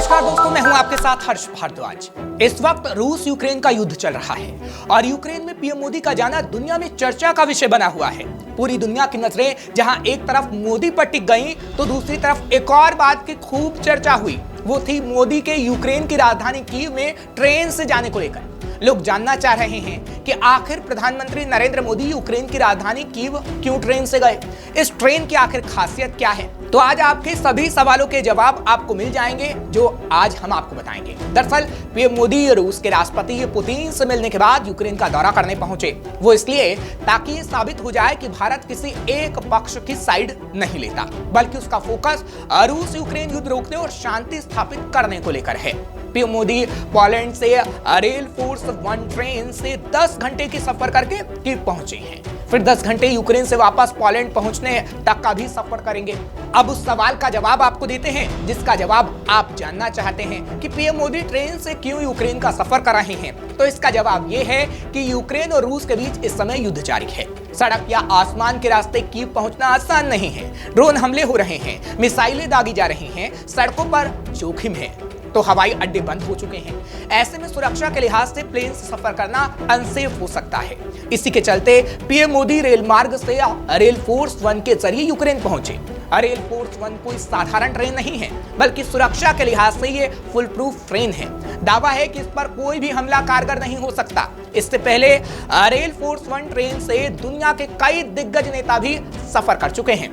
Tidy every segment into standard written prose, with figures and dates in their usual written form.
नमस्कार दोस्तों, मैं हूं आपके साथ हर्ष भारद्वाज। इस वक्त रूस यूक्रेन का युद्ध चल रहा है और यूक्रेन में पीएम मोदी का जाना दुनिया में चर्चा का विषय बना हुआ है। पूरी दुनिया की नजरें जहां एक तरफ मोदी पर टिक गईं, तो दूसरी तरफ एक और बात की खूब चर्चा हुई। वो थी मोदी के यूक्रेन की राजधानी कीव में ट्रेन से जाने को लेकर। लोग जानना चाह रहे हैं कि आखिर प्रधानमंत्री नरेंद्र मोदी यूक्रेन की राजधानी कीव क्यों ट्रेन से गए, इस ट्रेन की आखिर खासियत क्या है। तो आज आपके सभी सवालों के जवाब आपको मिल जाएंगे, जो आज हम आपको बताएंगे। दरअसल पीएम मोदी रूस के राष्ट्रपति पुतिन से मिलने के बाद यूक्रेन का दौरा करने पहुंचे। वो इसलिए ताकि ये साबित हो जाए कि भारत किसी एक पक्ष की साइड नहीं लेता, बल्कि उसका फोकस रूस यूक्रेन युद्ध रोकने और शांति स्थापित करने को लेकर है। पीएम मोदी पोलैंड से रेल फोर्स 1 ट्रेन से 10 घंटे की सफर करके कीव पहुंचे हैं। फिर 10 घंटे यूक्रेन से वापस पोलैंड पहुंचने तक का भी सफर करेंगे। अब उस सवाल का जवाब आपको देते हैं, जिसका जवाब आप जानना चाहते हैं कि पीएम मोदी ट्रेन से क्यों यूक्रेन का सफर कर रहे हैं। तो इसका जवाब यह है कि यूक्रेन और रूस के बीच इस समय युद्ध जारी है। सड़क या आसमान के रास्ते कीव पहुंचना आसान नहीं है। ड्रोन हमले हो रहे हैं, मिसाइलें दागी जा रही हैं, सड़कों पर जोखिम है, तो हवाई अड्डे बंद हो चुके हैं। ऐसे में सुरक्षा के लिहाज से प्लेन से सफर करना अनसेफ हो सकता है। इसी के चलते पीएम मोदी रेल मार्ग से रेल फोर्स 1 के जरिए यूक्रेन पहुंचे। रेल फोर्स 1 कोई साधारण ट्रेन नहीं है, बल्कि सुरक्षा के लिहाज से ये फुल प्रूफ ट्रेन है। दावा है कि इस पर कोई भी हमला कारगर नहीं हो सकता। इससे पहले रेल फोर्स 1 ट्रेन से दुनिया के कई दिग्गज नेता भी सफर कर चुके हैं।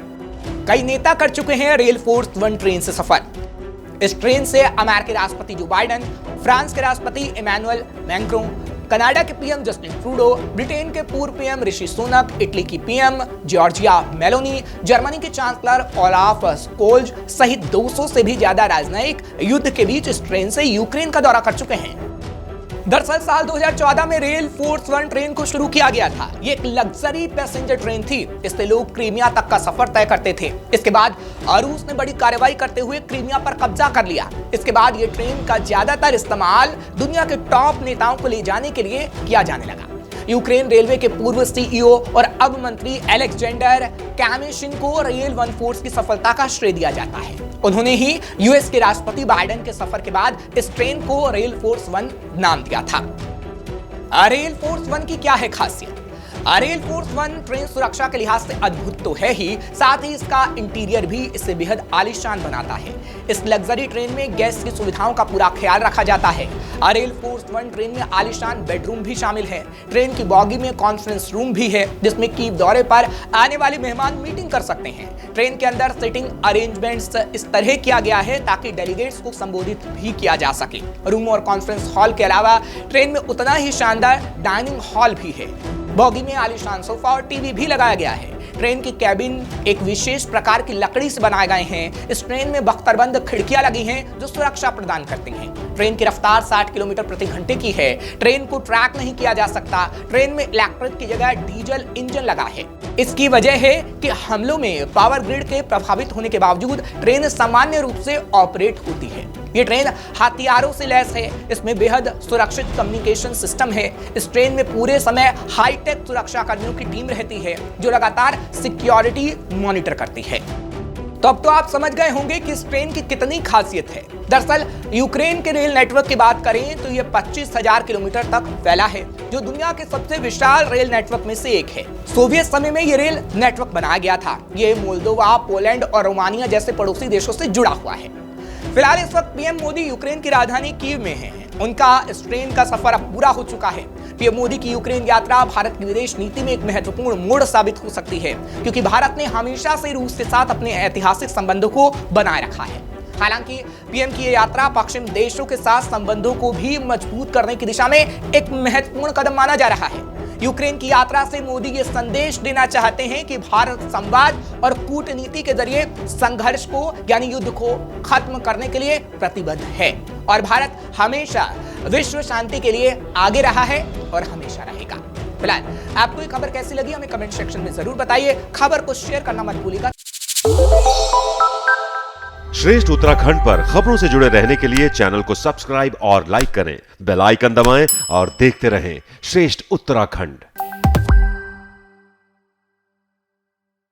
कई नेता कर चुके हैं रेल फोर्स 1 ट्रेन से सफर। इस ट्रेन से अमेरिकी राष्ट्रपति जो बाइडेन, फ्रांस के राष्ट्रपति इमैनुअल मैक्रों, कनाडा के पीएम जस्टिन ट्रूडो, ब्रिटेन के पूर्व पीएम ऋषि सुनक, इटली की पीएम जॉर्जिया मेलोनी, जर्मनी के चांसलर ओलाफ स्कोल्ज सहित 200 से भी ज्यादा राजनयिक युद्ध के बीच इस ट्रेन से यूक्रेन का दौरा कर चुके हैं। दरअसल साल 2014 में रेल फोर्स 1 ट्रेन को शुरू किया गया था। ये एक लग्जरी पैसेंजर ट्रेन थी। इससे लोग क्रीमिया तक का सफर तय करते थे। इसके बाद रूस ने बड़ी कार्रवाई करते हुए क्रीमिया पर कब्जा कर लिया। इसके बाद ये ट्रेन का ज्यादातर इस्तेमाल दुनिया के टॉप नेताओं को ले जाने के लिए किया जाने लगा। यूक्रेन रेलवे के पूर्व सीईओ और अब मंत्री अलेक्जेंडर कैमिशिन को रेल 1 फोर्स की सफलता का श्रेय दिया जाता है। उन्होंने ही यूएस के राष्ट्रपति बाइडेन के सफर के बाद इस ट्रेन को रेल फोर्स 1 नाम दिया था। रेल फोर्स 1 की क्या है खासियत? रेल फोर्स 1 ट्रेन सुरक्षा के लिहाज से अद्भुत तो है ही, साथ ही इसका इंटीरियर भी इसे बेहद आलीशान बनाता है। इस लग्जरी ट्रेन में गेस्ट की सुविधाओं का पूरा ख्याल रखा जाता है। रेल फोर्स 1 ट्रेन में आलीशान बेडरूम भी शामिल है। ट्रेन की बॉगी में कॉन्फ्रेंस रूम भी है, जिसमें कीव दौरे पर आने वाले मेहमान मीटिंग कर सकते हैं। ट्रेन के अंदर सीटिंग अरेंजमेंट्स इस तरह किया गया है ताकि डेलीगेट्स को संबोधित भी किया जा सके। रूम और कॉन्फ्रेंस हॉल के अलावा ट्रेन में उतना ही शानदार डाइनिंग हॉल भी है। बॉगी में आलीशान सोफा और टीवी भी लगाया गया है। ट्रेन की कैबिन एक विशेष प्रकार की लकड़ी से बनाए गए हैं। इस ट्रेन में बख्तरबंद खिड़कियां लगी हैं जो सुरक्षा प्रदान करती हैं। ट्रेन की रफ्तार 60 किलोमीटर प्रति घंटे की है। ट्रेन को ट्रैक नहीं किया जा सकता। ट्रेन में इलेक्ट्रिक की जगह डीजल इंजन लगा है। इसकी वजह है कि हमलों में पावर ग्रिड के प्रभावित होने के बावजूद ट्रेन सामान्य रूप से ऑपरेट होती है। ये ट्रेन हथियारों से लैस है। इसमें बेहद सुरक्षित कम्युनिकेशन सिस्टम है। इस ट्रेन में पूरे समय हाईटेक सुरक्षा कर्मियों की टीम रहती है, जो लगातार सिक्योरिटी मॉनिटर करती है। तो अब तो आप समझ गए होंगे कि इस ट्रेन की कितनी खासियत है। दरअसल यूक्रेन के रेल नेटवर्क की बात करें तो यह 25,000 किलोमीटर तक फैला है, जो दुनिया के सबसे विशाल रेल नेटवर्क में से एक है। सोवियत समय में यह रेल नेटवर्क बनाया गया था। यह मोल्दोवा, पोलैंड और रोमानिया जैसे पड़ोसी देशों से जुड़ा हुआ है। फिलहाल इस वक्त पीएम मोदी यूक्रेन की राजधानी कीव में हैं। उनका इस ट्रेन का सफर अब पूरा हो चुका है। पीएम मोदी की यूक्रेन यात्रा भारत की विदेश नीति में एक महत्वपूर्ण मोड़ साबित हो सकती है, क्योंकि भारत ने हमेशा से रूस के साथ अपने ऐतिहासिक संबंधों को बनाए रखा है। हालांकि पीएम की यात्रा पश्चिम देशों के साथ संबंधों को भी मजबूत करने की दिशा में एक महत्वपूर्ण कदम माना जा रहा है। यूक्रेन की यात्रा से मोदी ये संदेश देना चाहते हैं कि भारत संवाद और कूटनीति के जरिए संघर्ष को यानी युद्ध को खत्म करने के लिए प्रतिबद्ध है, और भारत हमेशा विश्व शांति के लिए आगे रहा है और हमेशा रहेगा। फिलहाल आपको ये खबर कैसी लगी हमें कमेंट सेक्शन में जरूर बताइए। खबर को शेयर करना मत भूलिएगा। श्रेष्ठ उत्तराखंड पर खबरों से जुड़े रहने के लिए चैनल को सब्सक्राइब और लाइक करें, बेल आइकन दबाएं और देखते रहें श्रेष्ठ उत्तराखंड।